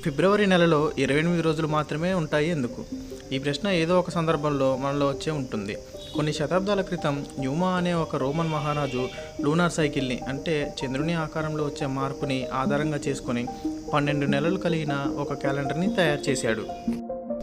ఫిబ్రవరి నెలలో 28 రోజులు మాత్రమే ఉంటాయి ఎందుకు? ఈ ప్రశ్న ఏదో ఒక సందర్భంలో మనలో వచ్చే ఉంటుంది. కొన్ని శతాబ్దాల క్రితం న్యూమా అనే ఒక రోమన్ మహారాజు లూనార్ సైకిల్ని, అంటే చంద్రుని ఆకారంలో వచ్చే మార్పుని ఆధారంగా చేసుకొని 12 నెలలు కలిగిన ఒక క్యాలెండర్ని తయారు చేశాడు.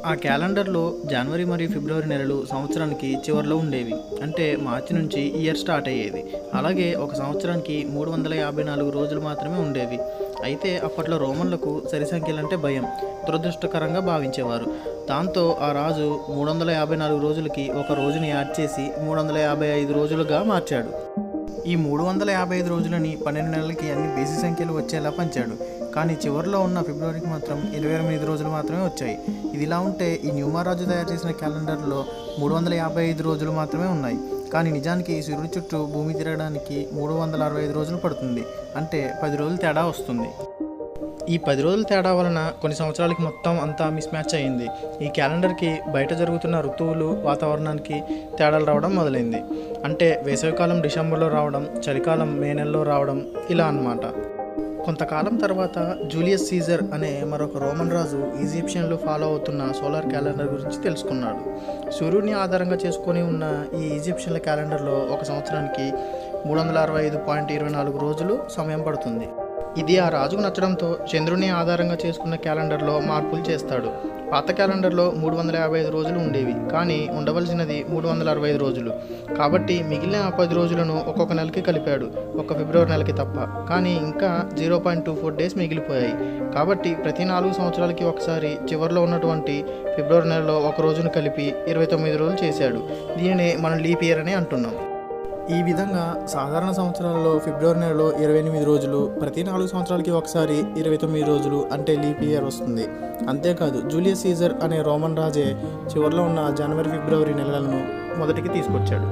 ఆ క్యాలెండర్లో జనవరి మరియు ఫిబ్రవరి నెలలు సంవత్సరానికి చివరిలో ఉండేవి. అంటే మార్చి నుంచి ఇయర్ స్టార్ట్ అయ్యేది. అలాగే ఒక సంవత్సరానికి 354 రోజులు మాత్రమే ఉండేవి. అయితే అప్పట్లో రోమన్లకు సరి సంఖ్యలంటే భయం, దురదృష్టకరంగా భావించేవారు. దాంతో ఆ రాజు 354 రోజులకి ఒక రోజుని యాడ్ చేసి 355 రోజులుగా మార్చాడు. ఈ 355 రోజులని 12 నెలలకి అన్ని బేసి సంఖ్యలు వచ్చేలా పంచాడు. కానీ చివరిలో ఉన్న ఫిబ్రవరికి మాత్రం 28 రోజులు మాత్రమే వచ్చాయి. ఇదిలా ఉంటే ఈ న్యూమా రాజు తయారు చేసిన క్యాలెండర్లో 355 రోజులు మాత్రమే ఉన్నాయి. కానీ నిజానికి సూర్యుడి చుట్టూ భూమి తిరగడానికి 365 రోజులు పడుతుంది. అంటే 10 రోజులు తేడా వస్తుంది. ఈ 10 రోజుల తేడా వలన కొన్ని సంవత్సరాలకి మొత్తం అంతా మిస్ మ్యాచ్ అయ్యింది. ఈ క్యాలెండర్కి బయట జరుగుతున్న ఋతువులు, వాతావరణానికి తేడాలు రావడం మొదలైంది. అంటే వేసవికాలం డిసెంబర్లో రావడం, చలికాలం మే నెలలో రావడం, ఇలా అన్నమాట. కొంతకాలం తర్వాత జూలియస్ సీజర్ అనే మరొక రోమన్ రాజు ఈజిప్షియన్లు ఫాలో అవుతున్న సోలార్ క్యాలెండర్ గురించి తెలుసుకున్నాడు. సూర్యుడిని ఆధారంగా చేసుకొని ఉన్న ఈ ఈజిప్షియన్ల క్యాలెండర్లో ఒక సంవత్సరానికి 365.24 రోజులు సమయం పడుతుంది. ఇది ఆ రాజుకు నచ్చడంతో చంద్రుని ఆధారంగా చేసుకున్న క్యాలెండర్లో మార్పులు చేస్తాడు. పాత క్యాలెండర్లో 355 రోజులు ఉండేవి, కానీ ఉండవలసినది 365 రోజులు. కాబట్టి మిగిలిన ఆ 10 రోజులను ఒక్కొక్క నెలకి కలిపాడు, ఒక ఫిబ్రవరి నెలకి తప్ప. కానీ ఇంకా 0.24 డేస్ మిగిలిపోయాయి. కాబట్టి ప్రతి 4 సంవత్సరాలకి ఒకసారి చివరిలో ఉన్నటువంటి ఫిబ్రవరి నెలలో ఒక రోజును కలిపి 29 రోజులు చేశాడు. దీనినే మనం లీప్ ఇయర్ అని అంటున్నాం. ఈ విధంగా సాధారణ సంవత్సరాలలో ఫిబ్రవరి నెలలో 28 రోజులు, ప్రతి 4 సంవత్సరాలకి ఒకసారి 29 రోజులు, అంటే లీప్ ఇయర్ వస్తుంది. అంతేకాదు జూలియస్ సీజర్ అనే రోమన్ రాజే చివరిలో ఉన్న జనవరి ఫిబ్రవరి నెలలను మొదటికి తీసుకొచ్చాడు.